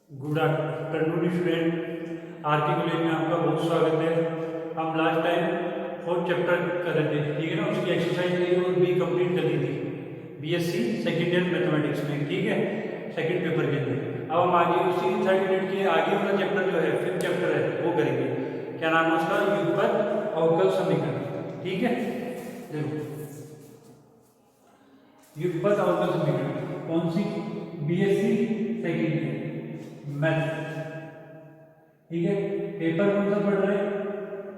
Good afternoon student. Are के college में आपका बहुत स्वागत है। हम लास्ट टाइम 4th चैप्टर कर रहे थे, ठीक है ना। उसकी एक्सरसाइज ए और बी कंप्लीट कर दी थी बीएससी सेकेंड ईयर मैथमेटिक्स में, ठीक है, सेकंड पेपर के लिए। अब हम आगे उसी 30 मिनट के आगे वाला चैप्टर जो है 5th चैप्टर है वो करेंगे। क्या नाम है उसका? युगपत अवकल समीकरण, ठीक है। देखो युगपत अवकल समीकरण कौन सी? बीएससी सेकेंड ईयर मैथ, ठीक है। पेपर कौन सा पढ़ रहे हैं?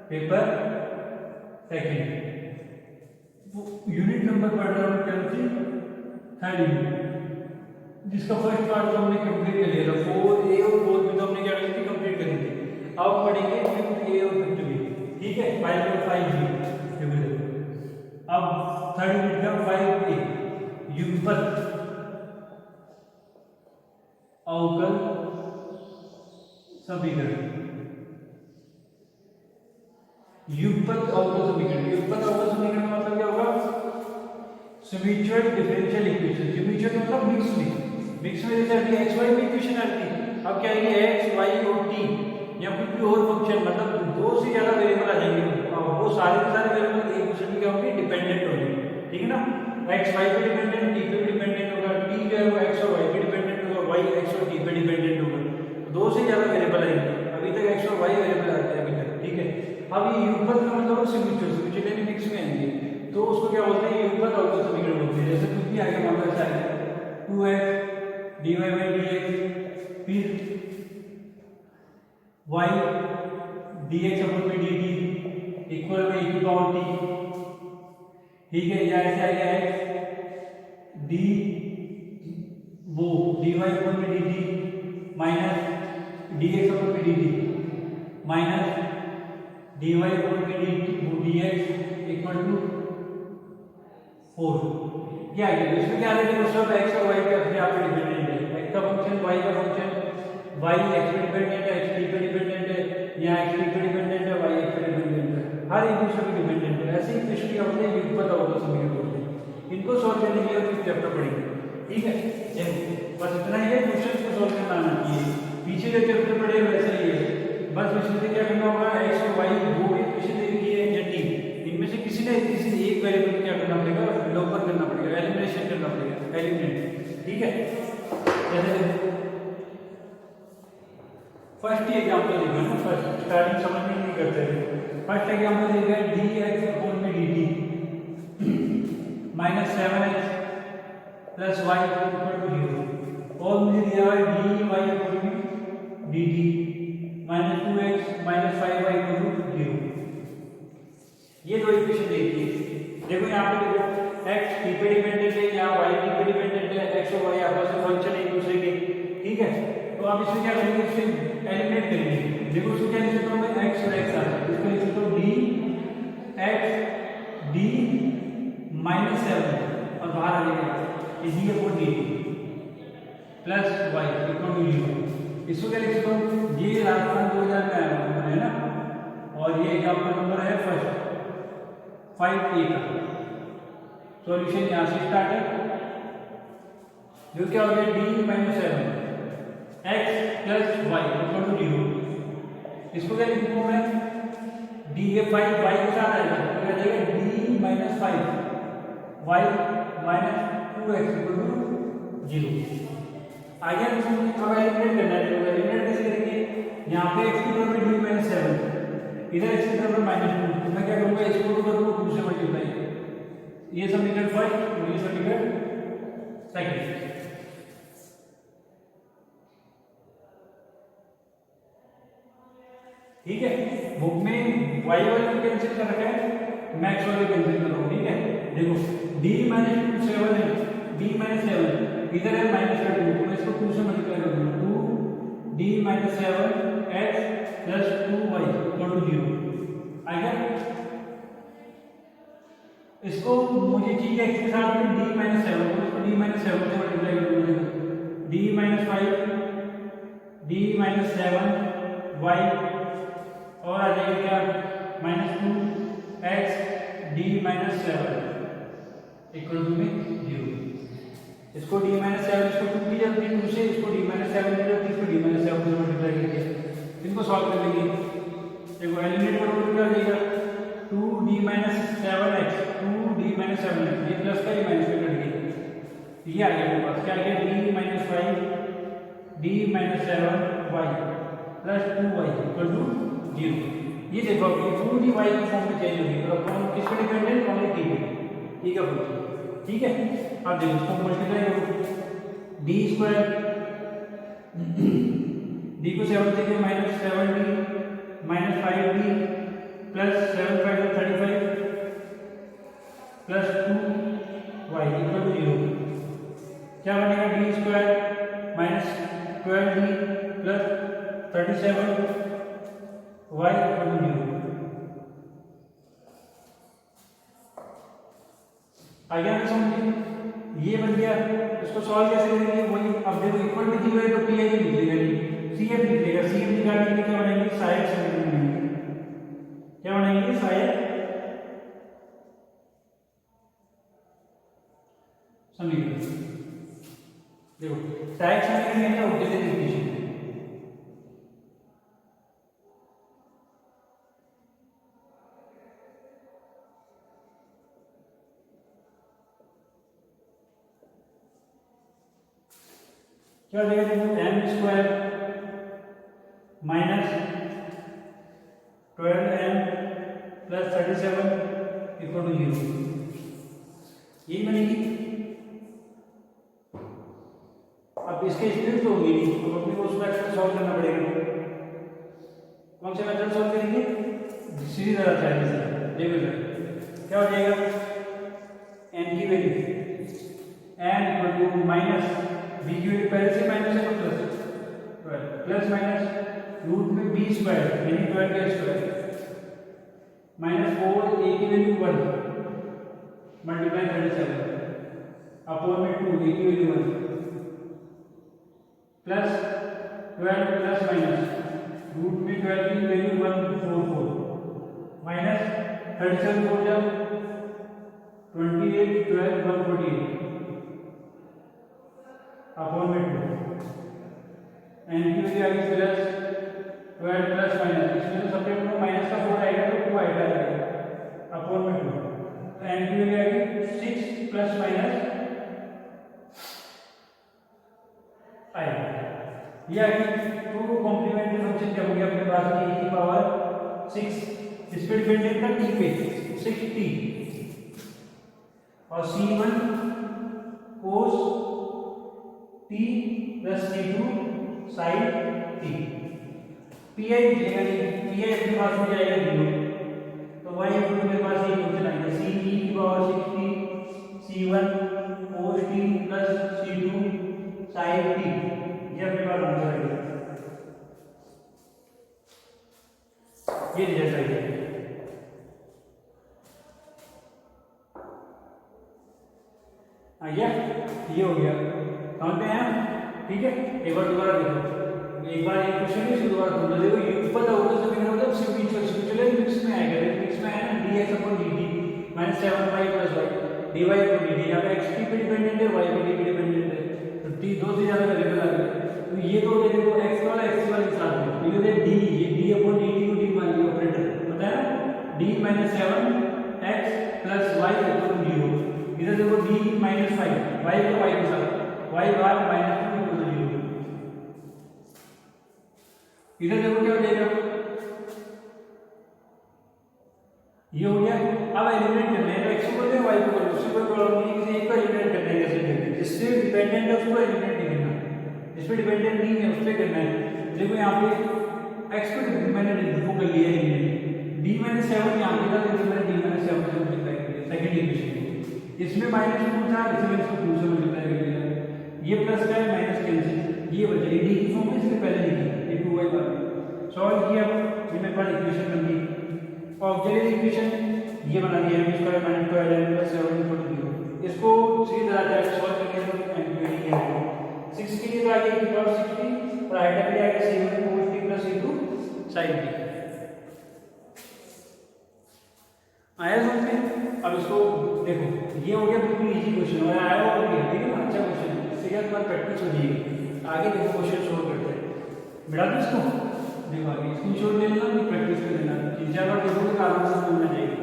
Paper second. यूनिट नंबर पढ़ रहे हो कौन सी? 3rd यूनिट, जिसका फर्स्ट पार्ट तो हमने कंप्लीट कर लिया था। 4A और 4B तो हमने क्या करी थी? कंप्लीट करी थी। अब पढ़ेंगे 5th A और 5th B, ठीक है। 5 और 5B। अब 3rd यूनिट का 5A युगपत अवकल समीकरण। युगपत अवकल समीकरण, युगपत अवकल समीकरण का मतलब क्या होगा? Mutual differential equation. म्यूचुअल मतलब मिक्स में, मिक्स में जैसे अभी एक्स वाई की इक्वेशन आती है, अब क्या है एक्स वाई और टी या कुछ भी और फंक्शन, मतलब दो से ज्यादा वेरिएबल आ जाएंगे और वो सारे के सारे वेरिएबल एक दूसरे पे क्या होंगे? डिपेंडेंट होंगे, ठीक है ना। एक्स वाई पे डिपेंडेंट, टी पे डिपेंडेंट होगा, टी जो है वो एक्स और वाई पे डिपेंडेंट होगा, वाई एक्स और टी पे डिपेंडेंट होगा। दो से ज्यादा वेरिएबल आएंगे, अभी तक एक्स और वाई वेरिएबल आते हैं अभी तक, ठीक है। अब ये युगपत का मतलब म्यूचुअल यानी मिक्स में आएंगे, तो उसको क्या बोलते हैं? युगपत अवकल समीकरण बोलते हैं। जैसे कुछ भी आएगा मान लो ऐसा है 2x dy by dx, फिर y dx अपन में dt इक्वल में e की पावर t, ठीक है। या ऐसे आएगा x d वो dy अपन में dt माइनस dx अपन में dt माइनस dy अपन में dx इक्वल टू 4। क्या है इसमें? क्या है? देखो सब x और y पे अपने आप पे डिपेंडेंट है। x का फंक्शन y का फंक्शन, y x पे डिपेंडेंट है, x t पे डिपेंडेंट है, या x t पे डिपेंडेंट है, y x पे डिपेंडेंट है, हर एक दूसरे पे डिपेंडेंट है। ऐसे ही इक्वेशन क्या होते हैं? युगपत अवकल समीकरण होते हैं। इनको सॉल्व करने के लिए फिर चैप्टर पढ़ेंगे, ठीक है। बस इतना ही है, क्वेश्चंस को सॉल्व करना आना चाहिए। पीछे जो चैप्टर पढ़े वैसे ही है, बस इसमें से क्या करना होगा? x और y दो इक्वेशन दे दी है या t, इनमें से किसी एक वेरिएबल को क्या करना पड़ेगा? लोअर करना पड़ेगा, एलिमिनेशन करना पड़ेगा, एलिमिनेट, ठीक है। जैसे फर्स्ट एग्जांपल देखो ना, फर्स्ट स्टार्टिंग समझ में नहीं करते थे। फर्स्ट एग्जांपल देखा है dx अपॉन में dt minus 7x plus y equal to 0, और मुझे दिया है dy अपॉन में dt minus 2x minus 5y equal to 0। ये दो इक्वेशन देखिए। देखो यहाँ पे देखो x t पे डिपेंडेंट है या y t पे डिपेंडेंट है, x और y आपस में फंक्शन एक दूसरे के, ठीक है। तो आप इसमें क्या करेंगे? इसे एलिमिनेट करेंगे। देखो इसको क्या लिख सकता हूं मैं? x और x आ रहा है, इसको लिख सकता हूं d x d माइनस 7 और बाहर आ जाएगा ये d upon dt plus y equal to 0। इसको क्या लिख सकता हूं? ये राजस्थान 2000 का नंबर है ना, और ये एग्जांपल नंबर है फर्स्ट 5A का। सॉल्यूशन यहां से स्टार्ट है, जो क्या हो गया? d minus 7 x plus y equal to 0। इसको क्या लिखूंगा मैं? d ये 5 y के साथ आएगा तो क्या जाएगा? d minus 5 y minus 2x equal to 0। आगे हम अब एलिमिनेट करना है, तो एलिमिनेट कैसे करेंगे? यहाँ पे x की तरफ में d माइनस 7, इधर x की तरफ में माइनस 2, तो मैं क्या करूंगा? इसको तो करूंगा 2 से मल्टीप्लाई, ये समीकरण फर्स्ट और ये समीकरण सेकंड, ठीक है। बुक में y वाले को कैंसिल कर रखा है, मैक्स वाले कैंसिल कर रहा हूं, ठीक है। देखो d माइनस 2 7 है, d माइनस 7 इधर है माइनस 2, तो मैं इसको 2 से मल्टीप्लाई कर दूंगा, 2 d minus 7 x plus 2y equal to 0 आ गया। इसको मुझे चाहिए x के साथ में d माइनस 7, तो इसको d माइनस 7 से मल्टीप्लाई कर दूंगा, d minus 5 d minus 7 y और आ जाएगा क्या? Minus 2 x d minus 7 equal to में 0। इसको d माइनस 7 इसको 2 की जरूरत है 2 से, इसको d माइनस 7 की जरूरत है, इसको d माइनस 7 से मल्टीप्लाई करके इनको सॉल्व कर लेंगे। देखो एलिमिनेट करोगे तो क्या हो जाएगा 2d minus 7x 2d minus 7x, ये प्लस का ये माइनस का कट गया, ये आ गया मेरे पास क्या आ गया d minus 5 d minus 7y plus 2y equal to 0। ये देखो अब ये पूरी y की फॉर्म में चेंज होगी और कौन किस पे डिपेंडेंट ओनली t पे, ठीक है फंक्शन, ठीक है। अब देखो इसको मल्टीप्लाई करो d स्क्वायर d को 7 से minus 7d minus 5d plus 7 5 35 plus 2y equal to 0। क्या बनेगा d square minus 12d plus 37 y equal to 0। आ गया ना समझिए, ये बन गया। इसको सॉल्व कैसे करेंगे वही, अब देखो इक्वल टू 0 है तो पी आई निकलेगा नहीं, सी एफ निकलेगा, सी एफ निकालने के लिए क्या बनाएंगे सहायक समीकरण बनाएंगे, क्या बनाएंगे सहायक समीकरण। देखो सहायक समीकरण है क्या ऑक्सिलरी इक्वेशन, क्या देगा देखो M square minus 12m plus 37 equal to 0, यही बनेगी। अब इसके स्प्लिट तो होगी नहीं तो अपने को उसका मेथड सॉल्व करना पड़ेगा। कौन से मेथड सॉल्व करेंगे, सीधी तरह चाहिए देखो क्या हो जाएगा n की value n equal to minus b की वैल्यू पहले से माइनस है तो प्लस प्लस माइनस रूट में b स्क्वायर यानी 12 का स्क्वायर माइनस 4 a की वैल्यू 1 मल्टीप्लाई 37 अपॉन में 2 a की value 1 plus 12 plus minus root में 12 की वैल्यू 144 माइनस 37 हो जाए 28 12 148 अपॉन में 2 एन की वैल्यू आएगी प्लस 12 प्लस माइनस, इसमें तो सबके में माइनस का 4 आएगा तो 2 आएगा अपॉन में 2, तो एन की वैल्यू आएगी 6 प्लस माइनस आएगा, ये आएगी 2 कॉम्प्लीमेंट्री फंक्शन क्या हो गया अपने पास में e की पावर 6, इस पे डिपेंडेंट था t पे 6t और c1 cos t plus c2 sin t, pi मिलेगा नहीं, pi अपने पास हो जाएगा 0, तो y इक्वल टू मेरे पास ये फंक्शन आएगा c e की power 6t c1 cos t plus c2 sin t, ये अपने पास आंसर आएगा, ये रिजल्ट आएगा। आ गया, ये हो गया, समझ में आया, ठीक है। एक बार दोबारा देखो, एक बार ये क्वेश्चन है दोबारा समझ लो, ये ऊपर का होगा सभी का मतलब सिर्फ चले मिक्स में आएगा, मिक्स में आया ना dx upon dt minus 7y plus y dy upon dt, यहाँ पे x पे डिपेंडेंट है y पे डिपेंडेंट है, तो t दो से ज्यादा वेरिएबल आ गए, तो ये तो देखो x वाला x वाले के साथ में ये होता है d, ये d अपॉन dt को d मान लिया ऑपरेटर, पता है ना d minus 7x plus y equal to 0, इधर देखो d माइनस 5 y को y के साथ y बार माइनस 2 इक्वल टू 0, इधर देखो क्या हो जाएगा ये हो गया। अब एलिमिनेट करना है, x को बोलते हैं y को बोलते हैं, उससे कोई प्रॉब्लम नहीं, किसी एक को एलिमिनेट करना है, जैसे जिससे डिपेंडेंट है उसको एलिमिनेट नहीं करना, जिस पे डिपेंडेंट नहीं है उस पे करना है। देखो यहाँ पे x को मैंने वो कर लिया एलिमिनेट, d माइनस 7 यहाँ पे था, तो मैंने d माइनस 7 से मल्टीप्लाई कर दिया सेकंड इक्वेशन, इसमें माइनस 2 था इसमें इसको 2 से मल्टीप्लाई कर दिया, ये प्लस का है माइनस कैंसिल, ये बचा d की फॉर्म में इससे पहले लिखी ये 2y बार सॉल्व किया, ये मेरे पास इक्वेशन बन गई। ऑक्सिलरी इक्वेशन ये बना दिया m square minus 12m plus 7 equal to 0, इसको सीधी तरह से सॉल्व करके तो एंटी किया है 6 के लिए तो आगे की पावर 60 और आइडिया भी आएगा c1 cos t plus c2 sin t, आया समझ में। अब इसको देखो ये हो गया बिल्कुल इजी क्वेश्चन और आया और भी ठीक है ना, अच्छा क्वेश्चन बार प्रैक्टिस हो जाएगी। आगे देखो क्वेश्चन सोल्व करते हैं। मिला दो इसको, देखो आगे स्क्रीनशॉट ले लेना, फिर प्रैक्टिस कर लेना, 3-4 बार देखोगे तो आराम से मिलना जाएगी।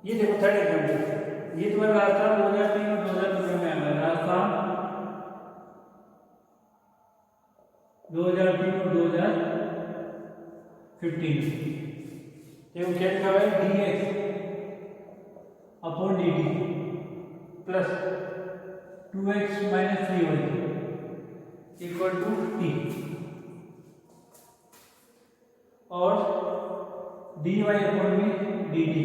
ये देखो थर्ड एग्जाम्पल, ये तुम्हारा राजस्थान 2003 और 2015 में आया है। राजस्थान 2003 और 2015। देखो क्या लिखा हुआ है, dx upon dt plus 2x minus 3y equal to t, और dy upon dt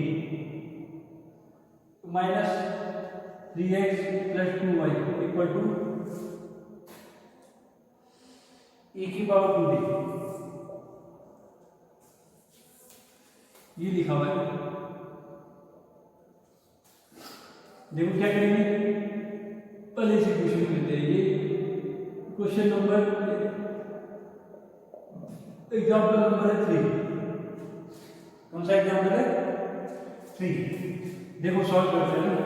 minus 3x plus 2y equal to e की पावर 2d। ये लिखा हुआ है। देखो क्या करेंगे, पहले से क्वेश्चन लेते हैं। ये क्वेश्चन नंबर एग्जाम्पल नंबर 3। कौन सा एग्जाम्पल है? 3। देखो सॉल्व करते हैं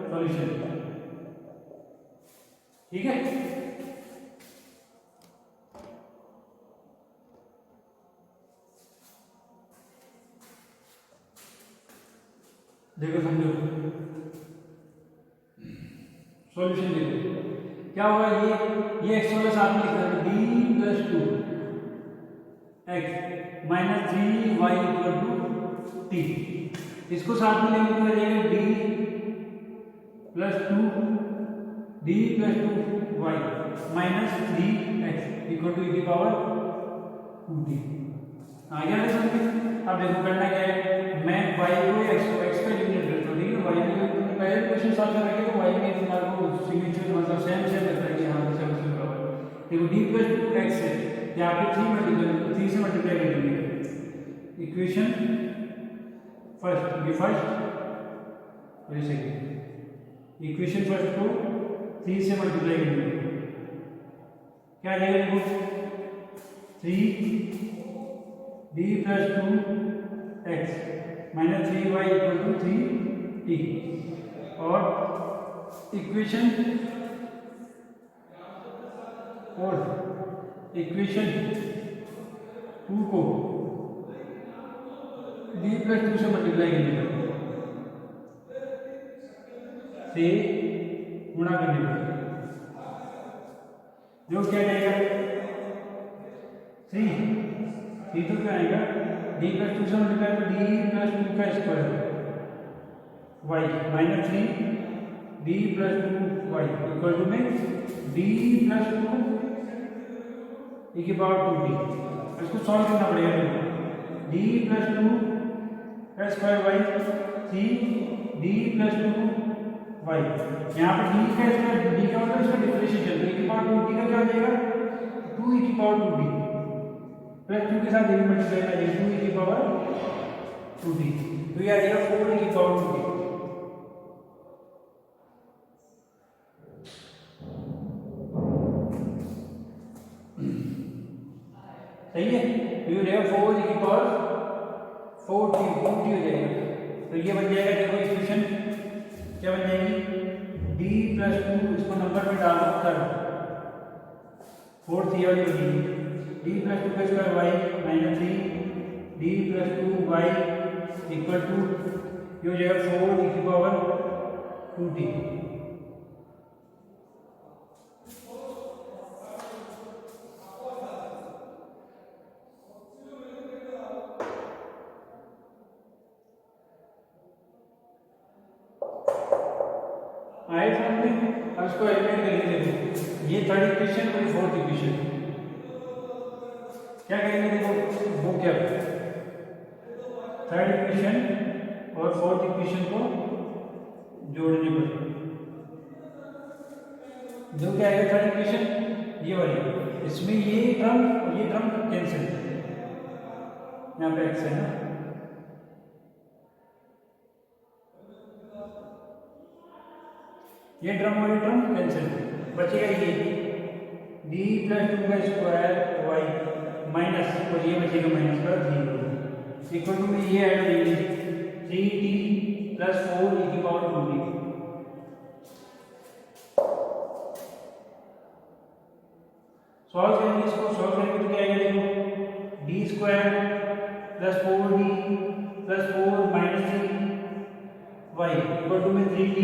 सॉल्यूशन, ठीक है। देखो समझो सॉल्यूशन, देखो क्या होगा। ये एक्स वाला साथ में लिखा है, d plus 2x minus 3y equal to t। इसको साथ में लेंगे तो जाएगा d plus 2y minus 3x equal to e की पावर 2t। आ गया ना समझ में? अब देखो करना क्या है, मैं y को x का यूनिट करता हूँ, ठीक है। y में पहले क्वेश्चन सॉल्व कर रखे तो y में तुम्हारे को सिग्नेचर मतलब सेम लगता है कि हाँ सेम बराबर। देखो d प्लस 2x है, यहाँ पे 3 से मल्टीप्लाई कर देंगे। इक्वेशन फर्स्ट, ये फर्स्ट और ये सेकंड। इक्वेशन फर्स्ट को 3 से मल्टीप्लाई कर देंगे, क्या आ जाएगा? देखो 3d plus 2x minus 3y equal to 3t, और इक्वेशन इक्वेशन 2 को d प्लस 2 से मल्टीप्लाई करेंगे, से गुणा करने पर जो क्या जाएगा 3 तो क्या आएगा, d प्लस 2 से मल्टीप्लाई तो d प्लस 2 का square y minus 3d plus 2y equal to में d प्लस 2 e की पावर 2t। इसको सॉल्व करना पड़ेगा। d प्लस 2 का square y 3d plus 2y, यहाँ पर d का स्क्वायर, d का मतलब इसका डिफरेंशिएशन, e की पावर 2t का क्या हो जाएगा 2e की पावर 2t प्लस 2 के साथ ये मल्टीप्लाई कर देंगे 2e की पावर 2t, तो ये आ जाएगा 4e की पावर 2t। सही है, तो ये रहेगा 4e की पावर 4t हो जाएगा। तो ये बन जाएगा, देखो इक्वेशन क्या बन जाएगी, d प्लस 2 इसको नंबर में डाल दो, कर 4 थी वाली बनेगी d प्लस 2 का square y minus 3d plus 2y equal to ये हो जाएगा 4e की पावर 2t। आए समझ में? अब इसको एलिमिनेट करेंगे। देखो ये थर्ड इक्वेशन और ये फोर्थ इक्वेशन क्या करेंगे? देखो वो क्या थर्ड इक्वेशन और फोर्थ इक्वेशन को जोड़ने पर जो क्या आएगा थर्ड इक्वेशन ये वाली, इसमें ये टर्म और ये टर्म कैंसिल, यहाँ पे एक्स है ना, ये टर्म और ये टर्म कैंसिल, बचेगा ये डी प्लस 2 का स्क्वायर वाई माइनस, और ये बचेगा माइनस का 3 इक्वल टू में ये ऐड हो जाएगी 3d प्लस 4 e की पावर 2d। सॉल्व करेंगे इसको, सॉल्व करेंगे तो क्या आएगा? देखो D square plus 4d plus 4 minus 3 Y equal to में 3d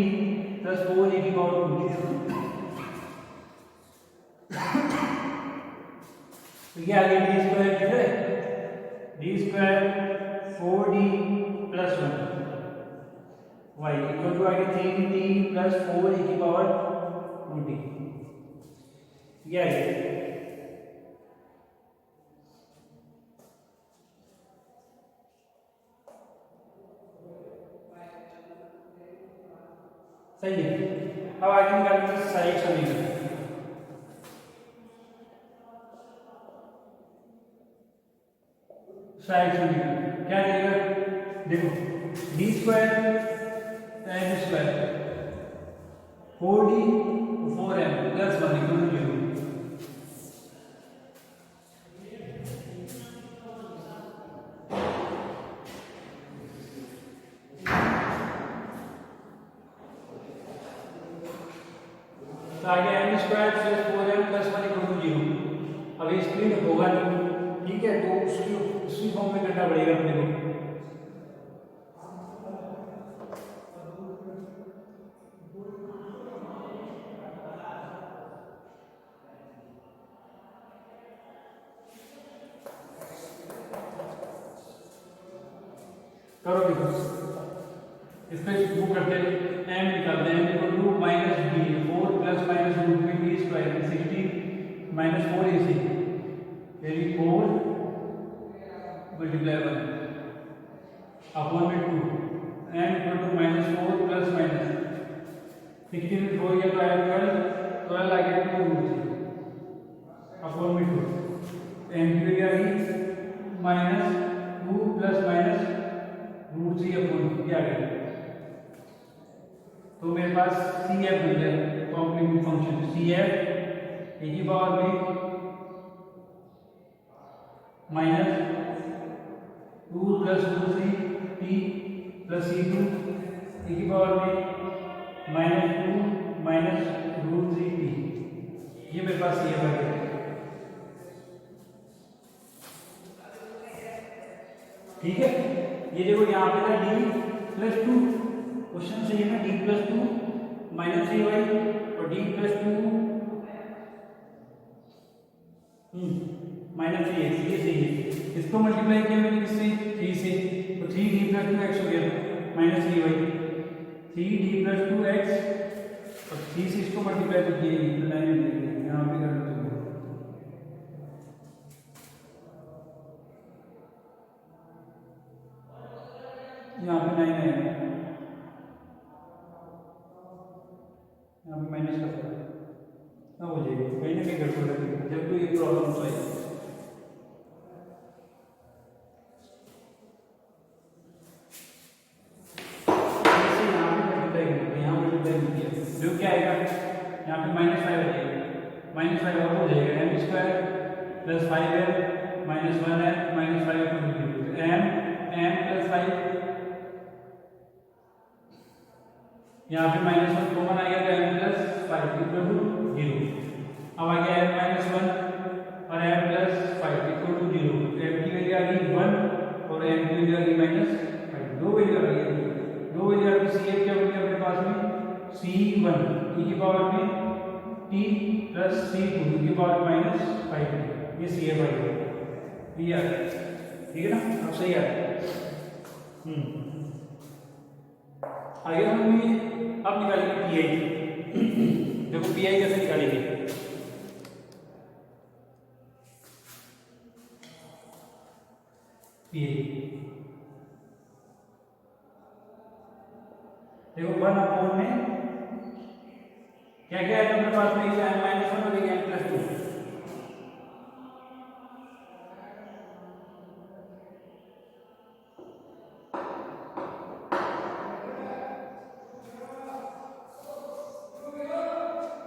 प्लस 4 e की पावर 2d। तो ये आ गया डी स्क्वायर कितना है? D square 4d plus 1 Y equal to आ गया 3d प्लस 4 e की पावर 2d। ये आ गया सही है। अब आगे निकालेंगे साइड समीकरण। साइड समीकरण क्या देगा? देखो D square M square 4d 4m plus 1 equal to 0। तो आगे M square plus 4m plus 1 equal to 0। अब ये स्प्लिट होगा नहीं, ठीक है, तो उसकी उसी फॉर्म में करना पड़ेगा अपने को। करो देखो इसको वो करते हैं, m निकालते हैं equal to minus b 4 plus minus root में b स्क्वायर 16 माइनस 4 ac यानी 4 मल्टीप्लाई 1 अपॉन में 2 m equal to minus 4 plus minus 16 में 4 या तो आया 12 आ गया 2 रूट अपॉन में 2 m की वैल्यू आ गई minus 2 plus minus root 3 upon क्या आ गया। तो मेरे पास सी एफ बन गया complement function C F A की पावर में minus 2 plus root 3 T plus C 2 A की पावर में माइनस 2 माइनस रूट 3 टी, ये मेरे पास सी एफ आ गया। ठीक है, ये देखो यहाँ पे था डी प्लस 2, क्वेश्चन से ये ना डी प्लस 2 माइनस 3y और डी प्लस 2 माइनस 3x, ये सही है। इसको मल्टीप्लाई किया मैंने किससे? 3 से, तो 3d प्लस 2x हो गया minus 3y 3d plus 2x और 3 से इसको मल्टीप्लाई तो किया ही लाइन यहाँ पे कर दो। यहाँ पे 9 है, यहाँ पे माइनस का हो जाएगा, कहीं ना कहीं गड़बड़ लगेगी जब तो ये प्रॉब्लम तो आएगी। जो क्या आएगा यहाँ पे माइनस 5 आ जाएगा, माइनस 5 और हो जाएगा M square plus 5m minus 1m minus 5 M plus 5 यहाँ पे माइनस 1 कॉमन आ गया तो m प्लस 5 इक्वल टू 0। अब आ गया m माइनस 1 और m plus 5 equal to 0। m की वैल्यू आ गई 1 और m की वैल्यू आ गई माइनस 5, दो वैल्यू आ गई। दो वैल्यू आ गई, सी क्या बन गया अपने पास में c1 e की पावर में t प्लस c2 e की पावर माइनस 5, ये सी एफ आ गया। ये आ गया, ठीक है ना, अब सही आ गया। आगे हम अब निकालेंगे पी आई। देखो पी आई कैसे निकालेंगे। पी आई देखो 1/, में क्या क्या है अपने पास में, n-1 और n+2।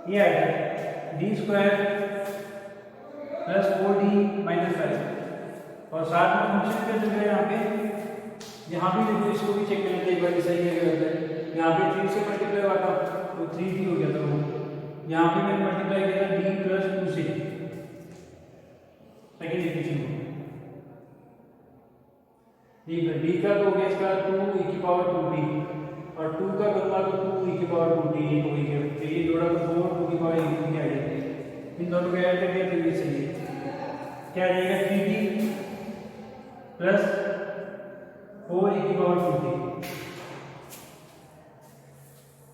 ये आएगा d² + 4d - 5 और साथ में फंक्शन क्या चल रहा है यहाँ पे। यहाँ भी देखो, इसको भी चेक कर लेते हैं एक बार, सही है क्या होता है। यहाँ पे 3 से मल्टीप्लाई हुआ था तो 3d हो गया था वो। यहाँ पे मैंने मल्टीप्लाई किया था d + 2 से सेकेंड इक्वेशन को। ठीक है, d का तो हो गया इसका 2e⁻²t और 2 का करूँगा तो 2e⁻²t हो गया। तो ये जोड़ा तो 4 2e⁻² आ जाते हैं। इन दोनों को ऐड करके तो ये सही है। क्या आ जाएगा 3d + 4e⁻²t।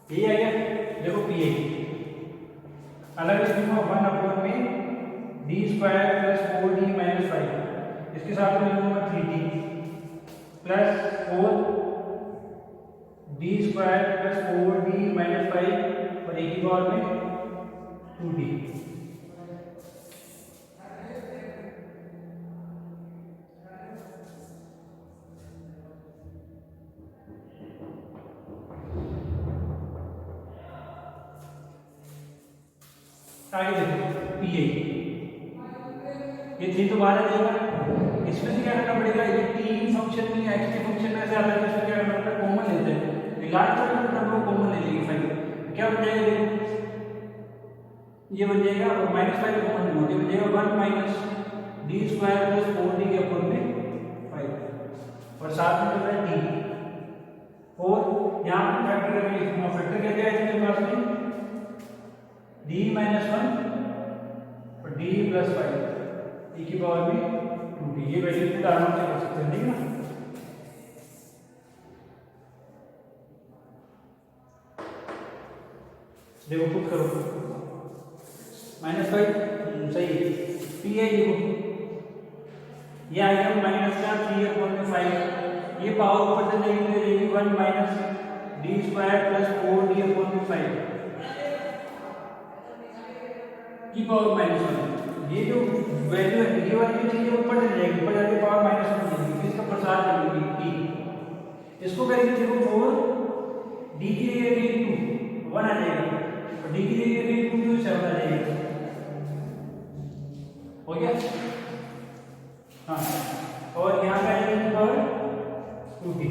ये आ गया। देखो पी आई अलग लिखूंगा 1/, में d² + 4d - 5, इसके साथ में लिखूंगा 3d + 4d² + 4d - 5 और एक ही बार में 2d। आगे देखो पी आई, ये 3 तो बाहर आ जाएगा। इसमें से क्या करना पड़ेगा, ये टी फंक्शन में एक्स के फंक्शन में से आता है, इसमें क्या करना पड़ेगा, कॉमन लेते हैं। लास्ट वाले टर्म को कॉमन ले लेंगे 5। क्या बन जाएगा, देखो ये बन जाएगा और -5 कॉमन ले, बन जाएगा 1 - d² + 4d के ऊपर में 5 और साथ में जो है d। और यहाँ पे फैक्टर करके लिखूंगा। फैक्टर क्या क्या है इसके पास में, d - 1 और d + 5 e की पावर में 2d। ये वैल्यू को आराम से कर सकते हैं, ठीक है ना। देखो खुद करो, -5 सही है। पी आई देखो ये आएगा -3/5। ये पावर ऊपर से जाएगी 1 - d² + 4d/5 की पावर -1। ये जो वैल्यू है ये वाली जो चीज ऊपर चली जाएगी, ऊपर जाके पावर -1 हो जाएगी। इसका प्रसार करेंगे टी, इसको करेंगे देखो 4 d की जगह 2 1 आ जाएगा और d की जगह 2 तो 7 आ जाएगा। हो गया। हाँ, और यहाँ पे आएगी पावर 2d।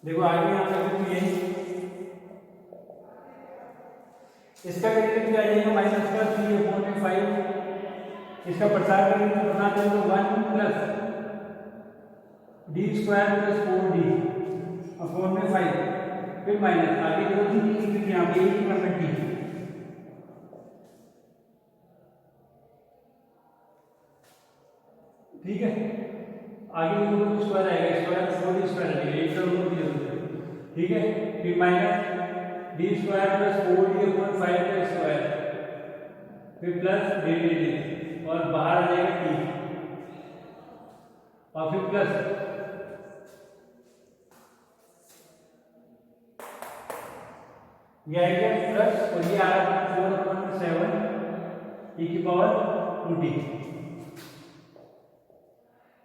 देखो आगे यहाँ पे पी आई, इसका करेंगे क्या आ जाएगा, -3/5। इसका प्रसार करेंगे तो बना देंगे 1 + d² + 4d/5 फिर माइनस आगे देखो टी, फिर यहाँ पे टी। ठीक है, आगे देखो स्क्वायर आएगा, स्क्वायर 4d² आएगा, एक का रूट भी जरूरत है। ठीक है, फिर -d² + 4d/5 का स्क्वायर, फिर प्लस d और बाहर आ जाएगा टी और फिर प्लस ये आएगा प्लस और ये आ रहा है 4/7 e की पावर 2t।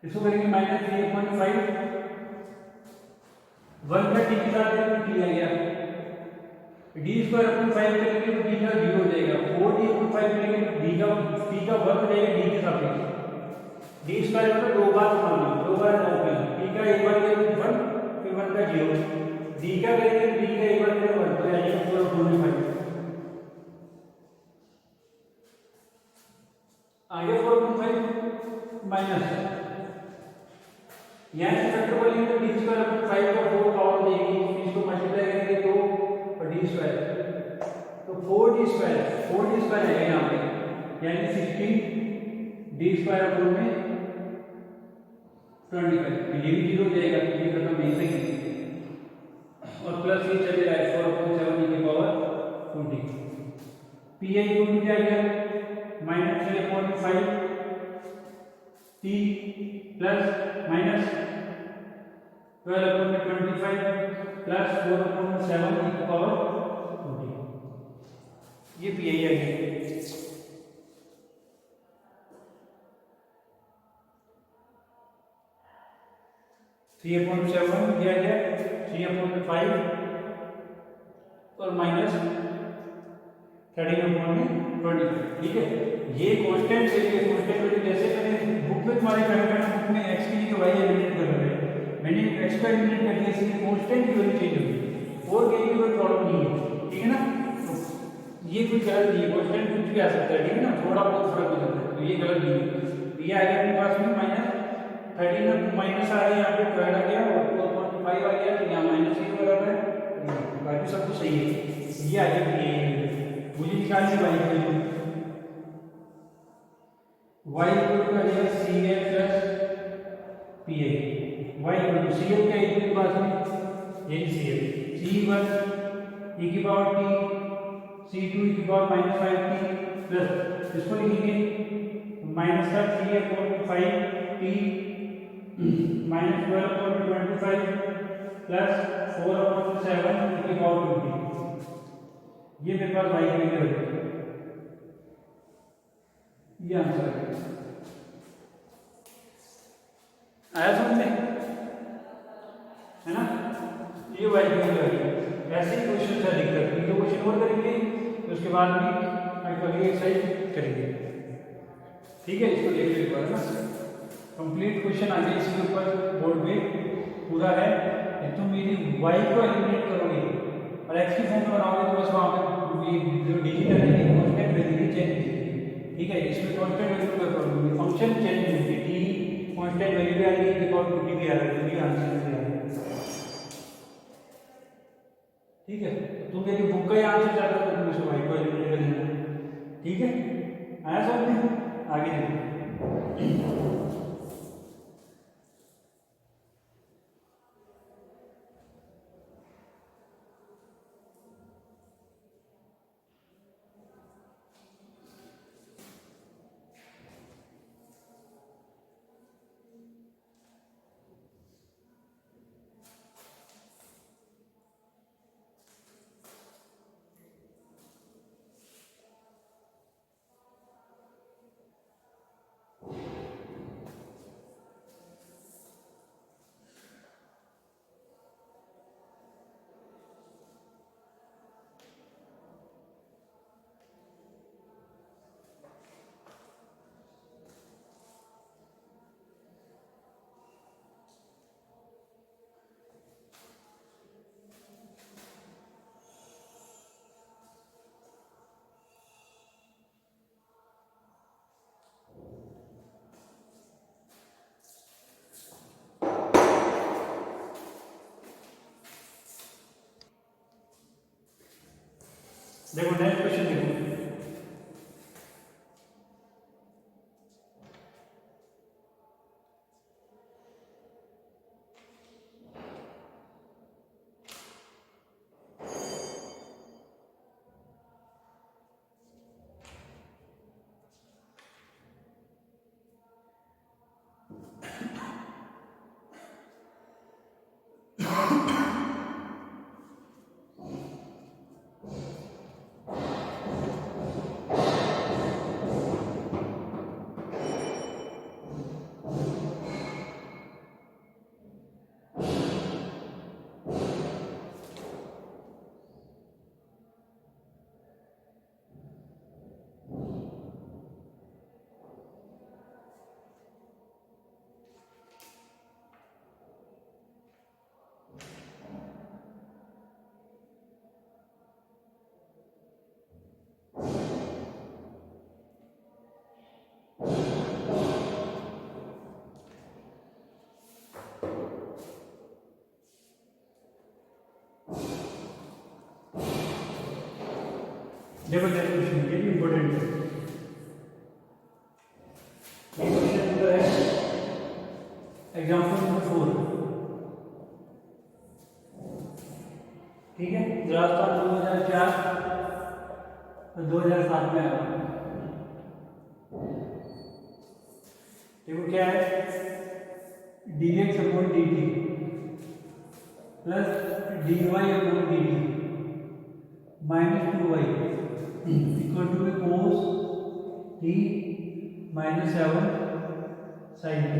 इसको करेंगे -3/5 1 का टी के साथ टी आ गया, डी स्क्वायर अपॉन 5 करेंगे तो डी का 0 हो जाएगा, 4d अपॉन 5 करेंगे तो डी का टी का वर्ग हो जाएगा डी के सापेक्ष। डी स्क्वायर मतलब दो बार मान लो, दो बार नॉर्मल, टी का एक बार करेंगे 1 फिर 1 का 0, डी का करेंगे डी का एक बार करेंगे 1 तो आ जाएगा 4 अपॉन 5 आगे 4 अपॉन 5 माइनस यहाँ से फैक्टर बोलेंगे तो डी स्क्वायर अपॉन 5 का 4 पावर देगी, इसको मल्टीप्लाई करेंगे तो और डी स्क्वायर तो 4d स्क्वायर है यहाँ पे, यानी 16 डी स्क्वायर अपॉन में 25, ये भी 0 हो जाएगा, ये खत्म नहीं सही और प्लस ये चले रहा है 4 अपॉन 7 की पावर 20, पी आई को क्या गया minus 3 upon 5 T plus minus 12 upon 25 plus 4 upon 7 की पावर 20, ये पी आई आ गई। 3 अपॉन 7 दिया गया 3 अपॉन 5 और माइनस 13 अपॉन 25, ठीक है। ये कांस्टेंट वैल्यू जैसे मैंने बुक में तुम्हारे बुक में x की तो y एलिमिनेट कर रहे हैं, मैंने x का एलिमिनेट कर दिया, इसलिए कांस्टेंट की वैल्यू चेंज होगी और कहीं भी कोई प्रॉब्लम नहीं है, ठीक है ना। तो ये कोई गलत नहीं है, कांस्टेंट कुछ भी आ सकता है, ठीक है ना, थोड़ा बहुत फर्क हो सकता है, तो ये गलत नहीं है। ये आ गया अपने पास में माइनस 13 माइनस आ गया, यहाँ पे 12 आ गया और 4.5 आ गया, तो यहाँ माइनस ही बराबर है, बाकी सब कुछ सही है। ये आ गया मुझे निकालनी y की वैल्यू, y इक्वल टू आ जाएगा CL plus PA, y equal to CL क्या है इसके पास में, यही CL C1 e की पावर t C2 e की पावर माइनस 5t प्लस इसको लिखेंगे माइनस का 3 upon 5t minus 12 upon 25 plus 4 upon 7 e की पावर 20, ये मेरे पास y की वैल्यू है, ये आंसर है। आया समझ में, है ना, ये y की वैल्यू है। ऐसे ही क्वेश्चन से अधिकतर ये क्वेश्चन और करेंगे तो उसके बाद में अगली एक्सरसाइज करेंगे, ठीक है। इसको देख लीजिए ना, कंप्लीट क्वेश्चन आ गया इसके ऊपर बोर्ड में पूरा है। तुम मेरी y को एलिमिनेट करोगे और x की फॉर्म में बनाओगे तो बस वहाँ पे जो डिजिटल है कांस्टेंट वैल्यू चेंज होगी, ठीक है। इसमें कांस्टेंट वैल्यू का प्रॉब्लम है, फंक्शन चेंज होगी, t कांस्टेंट वैल्यू भी आ रही है और 20 भी आ रही है, ये आंसर भी आ रहा है, ठीक है। तुम यदि बुक का ही आंसर चाहते हो तो तुम इसे y को एलिमिनेट कर लेना, ठीक है। आया समझ में, आगे देखो। देखो नेक्स्ट क्वेश्चन देखो, देखो नेक्स्ट क्वेश्चन, ये भी इंपॉर्टेंट है। ये क्वेश्चन नंबर है एग्जाम्पल नंबर 4। ठीक है, राजस्थान 2004 और 2007 में आया। देखो क्या है, dx upon dt plus dy upon dt minus 2y equal to cos t minus 7 sin t।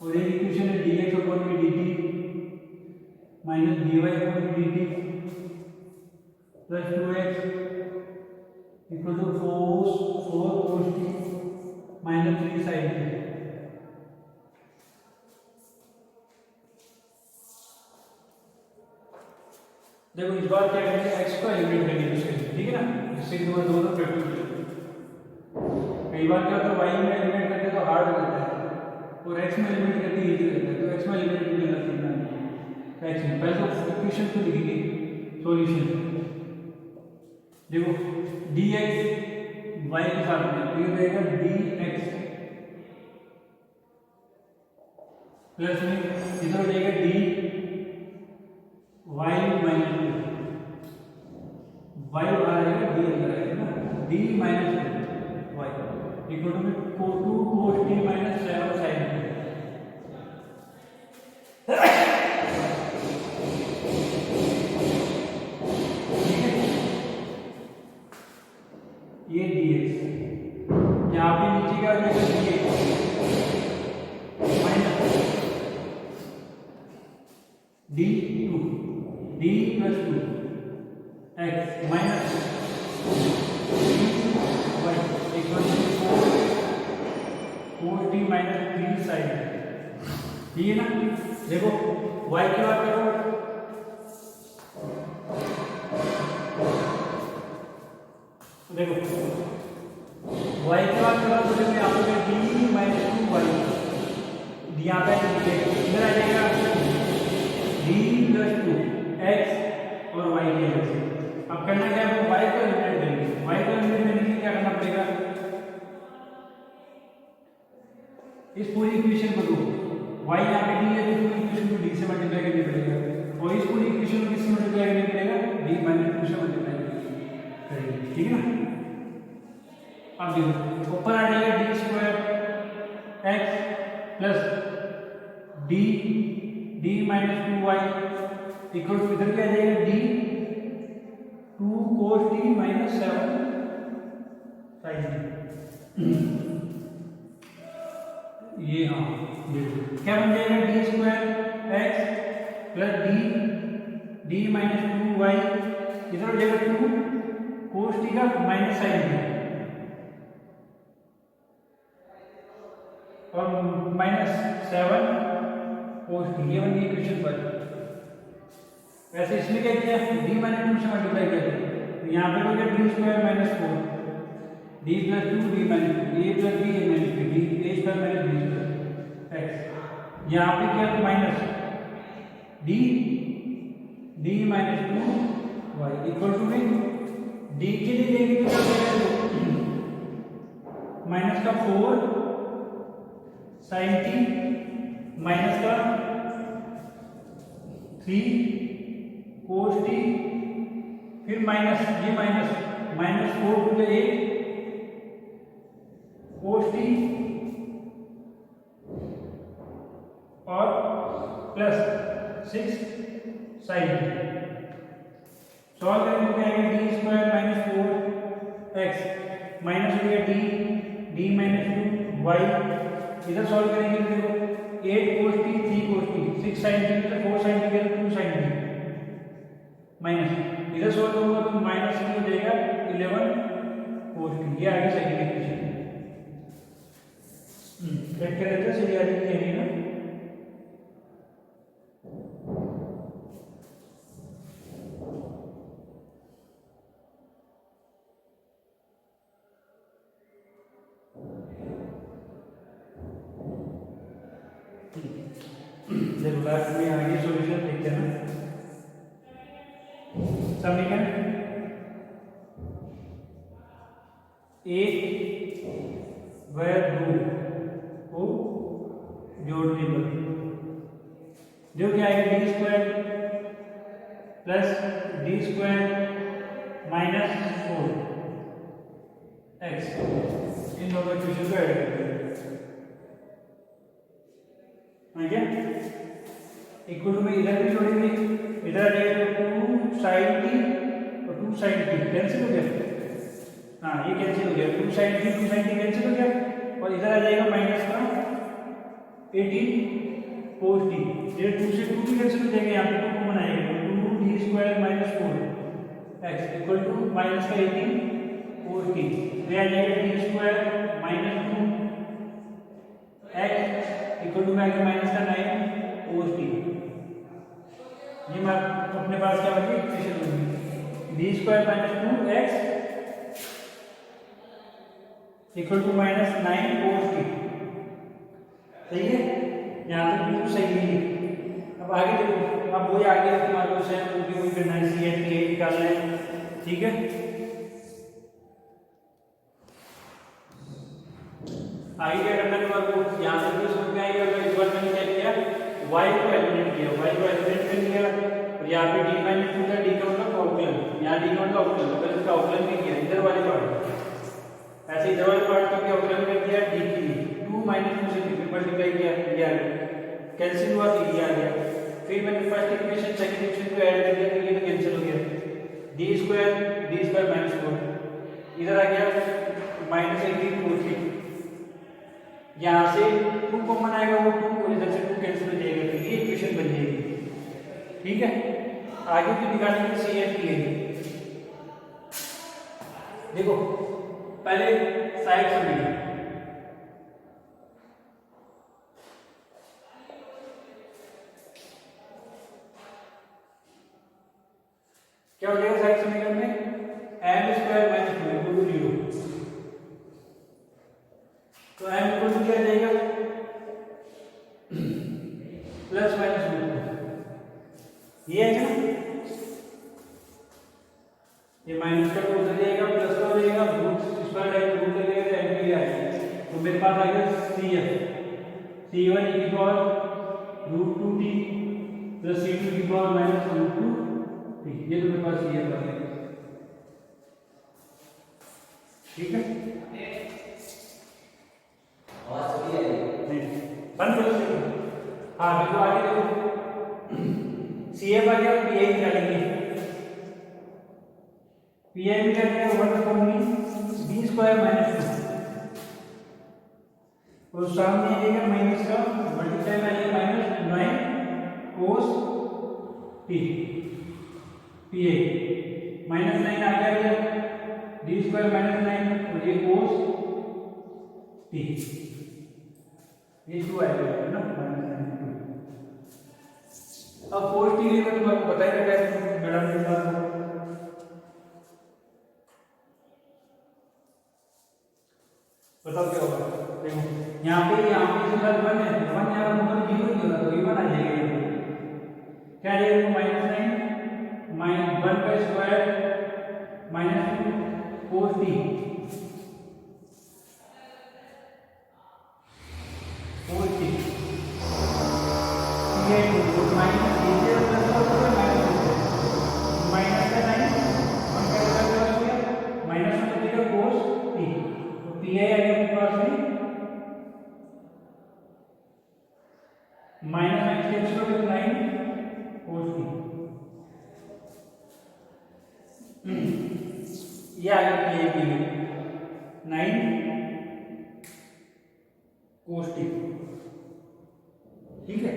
और ये इक्वेशन है dx upon dt minus dy upon dt plus 2x equal to 4 cos t minus 3 sin t। देखो इस बार क्या करेंगे, x को eliminate करेंगे दूसरे से, ठीक है ना, इससे दोनों प्रैक्टिस। कई बार क्या होता है, y में एलिमिनेट करते तो हार्ड हो जाता है और x में एलिमिनेट करते इजी रहता है। तो x में एलिमिनेट करने का सीखना है। x में पहले तो इक्वेशन को लिखेंगे, सॉल्यूशन। देखो dx y के साथ में तो ये रहेगा dx प्लस में इधर हो जाएगा dy माइनस 2, y आ जाएगा d अंदर आएगा ना, d minus 2 y equal to 2 cos t minus 7 sin t। ये dx यहाँ पे नीचे का dx minus d2 d plus 2 x minus y equal to 4 t minus 3 sin। ठीक है ना। देखो y की बात करो, देखो y की बात करो तो देखो यहाँ पे d माइनस 2y यहाँ पे इधर आ जाएगा d प्लस 2 x और y की वजह से। अब करना क्या है, y को एलिमिनेट करेंगे। y को एलिमिनेट करने के लिए क्या करना पड़ेगा, इस पूरी इक्वेशन को दो, y यहाँ पे d है तो पूरी इक्वेशन को d से मल्टीप्लाई करनी पड़ेगा और इस पूरी इक्वेशन को किससे मल्टीप्लाई करनी पड़ेगा, d माइनस 2 से मल्टीप्लाई करेंगे। ठीक है ना। अब देखो ऊपर आ जाएगा d square x plus d minus 2y equal to इधर क्या आ जाएगा d 2 cos t minus 7 sin t। ये हाँ क्या बन जाएगा, d square x plus d minus 2y इधर हो जाएगा 2 cos t का माइनस sin t और माइनस 7 cos t। ये बन गई इक्वेशन 1। वैसे इसमें क्या किया, d माइनस 2 से मल्टीप्लाई किया तो यहाँ पे हो गया d square minus 4 d plus 2 d minus 2 a plus b a minus b d a square minus b square x। यहाँ पे क्या minus d minus 2y equal to में d के लिए लेंगे तो क्या हो जाएगा, माइनस का 4 sin t माइनस का 3 cos t फिर माइनस ये माइनस 4 टू 8 cos t और प्लस 6 sin t। सॉल्व करेंगे तो क्या आएगा, d square minus 4x minus हो गया d माइनस 2y। इधर सॉल्व करेंगे तो देखो 8 cos t 3 cos t 6 sin t तो 4 sin t 2 sin t minus इधर सॉल्व होगा तो माइनस हो जाएगा 11 cos t। ये आगे सेकंड इक्वेशन चेक कर लेते हैं, सही आ जाएगी यही ना। देखो लास्ट में आगे सॉल्यूशन देखते हैं ना। समीकरण वह दो को जोड़ने पर जो क्या है D square plus D square minus 4x, इन दोनों इक्वेशन को ऐड करते हैं, ठीक है। इक्वल टू में इधर भी जोड़ेंगे, इधर आ जाएगा 2 sin t और 2 sin t कैंसिल हो गया, हाँ ये कैंसिल हो गया, 2 sin t कैंसिल हो गया, और इधर आ जाएगा माइनस का 18 cos t, ये 2 से 2 भी कैंसिल हो जाएगा, यहाँ पे 2 कॉमन आएगा, 2d square minus 4x equal to minus का 18 cos t, ये आ जाएगा d square minus 2x equal to minus का 9 cos t। ये अपने पास क्या होगी इक्वेशन होगी d square minus 2x equal to minus 9 cos t, सही है, यहाँ तक बिल्कुल सही है। अब आगे देखो, अब वही आगे तुम्हारे को सेम उनकी कोई करना है, सी एच पी निकालना है, ठीक है। आगे क्या करना है तुम्हारे को, यहाँ से भी समझ में आएगा, इस बार मैंने क्या किया, y को एलिमिनेट किया, y को एलिमिनेट कर दिया, और यहाँ पे d माइनस 2 था, d का मतलब अवकलन, यहाँ d का मतलब अवकलन, तो इसका अवकलन भी किया इधर वाले पार्ट, ऐसे इधर वाले पार्ट का भी अवकलन कर दिया d के लिए, 2 माइनस 2 से मल्टीप्लाई किया, ये आ गया, कैंसिल हुआ तो ये आ गया, फिर मैंने फर्स्ट इक्वेशन सेकंड इक्वेशन को ऐड कर दिया, तो ये भी कैंसिल हो गया, d स्क्वायर माइनस 4 इधर आ गया माइनस 18 cos t, यहाँ से 2 कॉमन आएगा, वो 2 और इधर से 2 कैंसिल हो जाएगा, तो ये इक्वेशन बन जाएगी, ठीक है। आगे भी निकालने की सी एफ की देखो, पहले साइड समझिए, क्या हो जाएगा साइड समीकरण में, m square minus 2 equal to 0, तो m इक्वल टू क्या जाएगा प्लस माइनस 2, ये है ना, ये माइनस का टू उधर जाएगा, प्लस का हो जाएगा, रूट स्क्वायर है, रूट लगेगा तो m भी आएगा, तो मेरे पास आ गया cf c1 e की power root 2t plus c2 की पावर माइनस रूट 2t, ये तो मेरे पास cf आ गया, ठीक है। बंद करो, हाँ देखो आगे देखो, cf आ गया, pi निकालेंगे, pi में क्या करेंगे 1/b स्क्वायर माइनस 2, और सामने आएगा माइनस का मल्टीप्लाई में आएगा minus 9 cos t, pi minus 9 आ गया, d स्क्वायर माइनस 9 और ये cos t, ये 2 आएगा ना माइनस 9। अब cos t का तो आपको पता ही है मैडम के पास, बताओ क्या होगा, देखो यहाँ पे इसके बाद 1 है, 1 यहाँ पर मतलब 0 ही होगा, तो ये 1 आ जाएगा, क्या आ जाएगा माइनस 9 माइनस 1 का square minus 2 cos t, cos t ये माइनस ये प्लस हो गया माइनस का 9 1 का स्क्वायर हो गया माइनस में देगा cos t, तो pi आ गया अपने पास में माइनस माइनस कैंसिल हो गया 9 cos t, ये आ गया pi के लिए 9 cos t, ठीक है।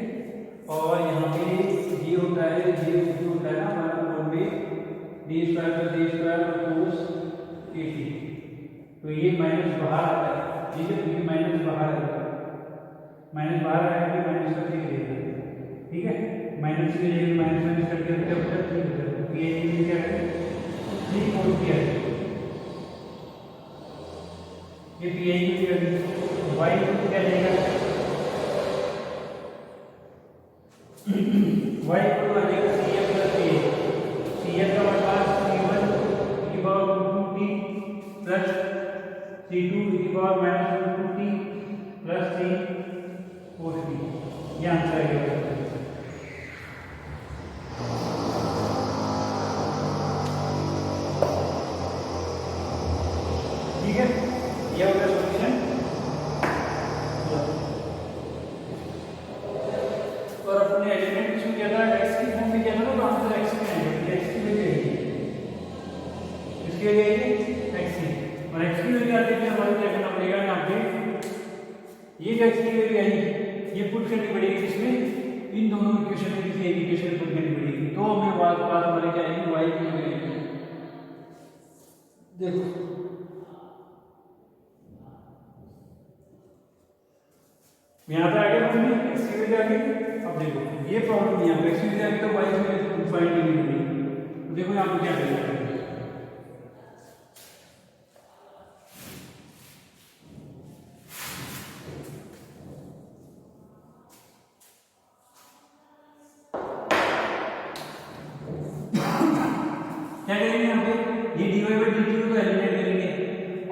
और यहाँ पे ये होता है, ये होता है ना हमारा फोर में D square plus D square cos t, तो ये माइनस बाहर आता है, ठीक है, क्योंकि माइनस बाहर आता है, माइनस बाहर आएगा तो माइनस का 3 रहेगा, ठीक है, माइनस के लिए माइनस माइनस करके रखते हैं, तो 3 होता है, तो ये क्या है 3 cos t है, ये pi की वैल्यू y को क्या जाएगा y को आ जाएगा cf प्लस pa, cf का मतलब c1 e की power 2t plus c2 e की पावर माइनस 2t ये हो गया सॉल्यूशन। और अपने एलिमेंट इसमें क्या था, x की फॉर्म में क्या था ना, तो आंसर x में आएगा। x की वैल्यू आएगी, इसकी वैल्यू आएगी x की, और x की वैल्यू आते हैं हमारे क्या करना पड़ेगा यहाँ पे, ये जो x की वैल्यू आई ये पुट करनी पड़ेगी इसमें, इन दोनों इक्वेशन में किसी एक इक्वेशन पुट करनी पड़ेगी, तो हमें बात हमारे क्या आएगी, y की वैल्यू आएगी। देखो यहाँ पे आगे हमने x की वैल्यू आ गई। अब देखो ये प्रॉब्लम यहाँ पे x की वैल्यू आ गई तो y की वैल्यू फाइंड करनी पड़ेगी। देखो यहाँ पे क्या करेंगे, क्या करेंगे यहाँ पे, ये dy by dt को एलिमिनेट करेंगे,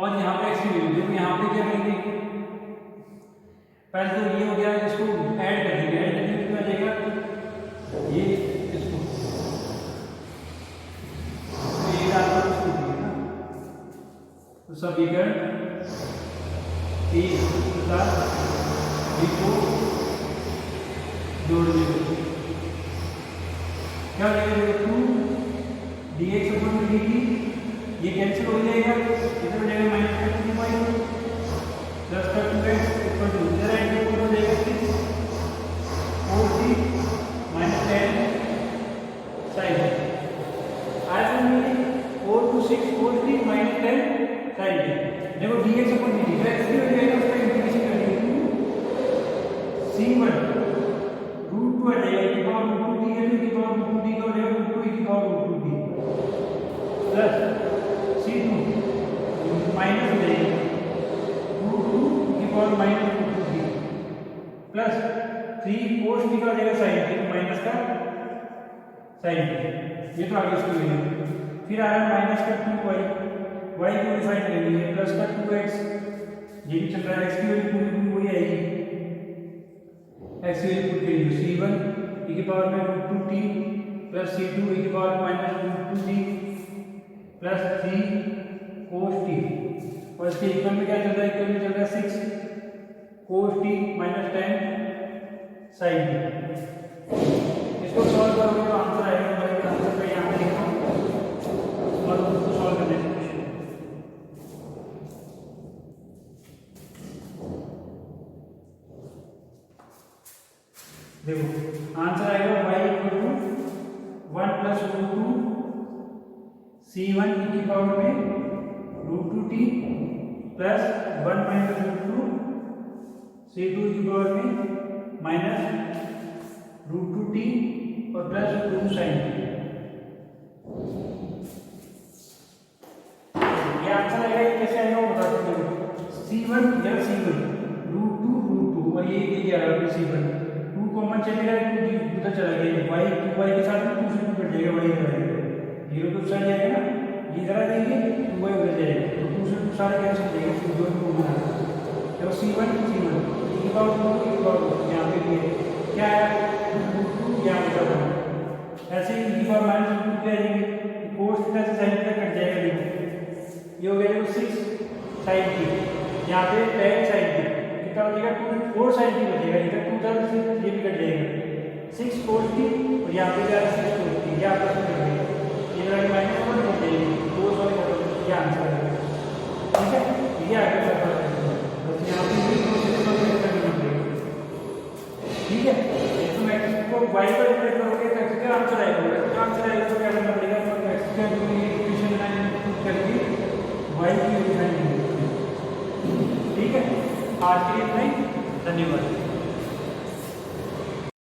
और यहाँ पे x की वैल्यू देखो, यहाँ पे क्या करेंगे, पहले तो ये हो गया, इसको ऐड कर देंगे, ऐड करने में क्या जाएगा, ये इसको तो ये डालकर इसको दिया ना, तो समीकरण a प्लस b को जोड़ देंगे, क्या हो जाएगा, 2 dx upon dt, ये कैंसिल हो जाएगा, इधर हो जाएगा माइनस का 2y प्लस का 2x ऊपर टू, इधर आएंगे ऊपर हो जाएगा 6 4t माइनस 10 sin, आया समझ में, 4 to 6 4t माइनस 10 sin। देखो dx upon dt जो x की वैल्यू है उसका इंटीग्रेशन करेंगे, c1 रूट 2 आ जाएगा, e की पावर रूट 2t है, तो e की पावर रूट 2t का हो जाएगा रूट 2 e की power root 2t plus c2 minus हो जाएगी रूट 2 की power minus root 2t plus 3 cos t का हो जाएगा sin t, माइनस का sin t, ये तो आगे इसकी वैल्यू। फिर आ रहा है माइनस का 2y, y को डिफाइन करेंगे, प्लस का 2x, ये भी चल रहा है, x की वैल्यू पूरी वही आएगी, x की वैल्यू पुट करेंगे c1 e की पावर में root 2t plus c2 e की power minus root 2t plus 3 cos t, और इसके इक्वल में क्या चल रहा है, इक्वल में चल रहा है 6 cos t minus 10 sin t। इसको सॉल्व करोगे तो आंसर आएगा, हमारे आंसर पे यहाँ पे लिखो और उसको सॉल्व करने की कोशिश करो। देखो आंसर आएगा y equal to 1 plus root 2 c1 e की पावर में root 2t plus 1 minus root 2 c2 की पावर में माइनस रूट 2t और प्लस 2 sin t। ये आंसर आएगा, ये कैसे आएगा वो बता सकते हो, c1 या c1 रूट 2 और ये आ रहा है c1 2 कॉमन चलेगा, 2 उधर चला गया, y 2y के साथ 2 से 2 कट जाएगा, y इधर आएगा, 0 तो साइड जाएगा ना, ये इधर आ जाएंगे 2y उधर जाएगा, तो 2 से 2 सारे कैंसिल हो जाएंगे, फिर 2 को बना तो c1 e की पावर 2 e की पावर 2 यहाँ पे भी क्या आया रूट 2 यहाँ पे बना, ऐसे ही e की पावर माइनस रूट 2 क्या आ जाएगी, cos थीटा से sin थीटा कट जाएगा, ये हो गया देखो 6 sin t, यहाँ पे 10 sin t, कितना बचेगा 4 sin t बचेगा, इधर 2 था ये भी कट जाएगा, 6 cos t और यहाँ पे क्या 6 cos t, ये आपस में कट जाएगा, ये वाली माइनस 1 हो जाएगी, 2 सॉरी ये आंसर है, ठीक है, ये आगे चलता है, बस यहाँ पे भी प्रोसेस करना पड़ेगा, ठीक है। तो मैट्रिक्स को y पर रिप्लेस करोगे तो x का आंसर आएगा, x का आंसर आएगा तो क्या करना पड़ेगा, तो x का जो ये इक्वेशन बनानी है पुट करके y की वैल्यू फाइंड करनी है, ठीक है। आज के लिए इतना ही, धन्यवाद।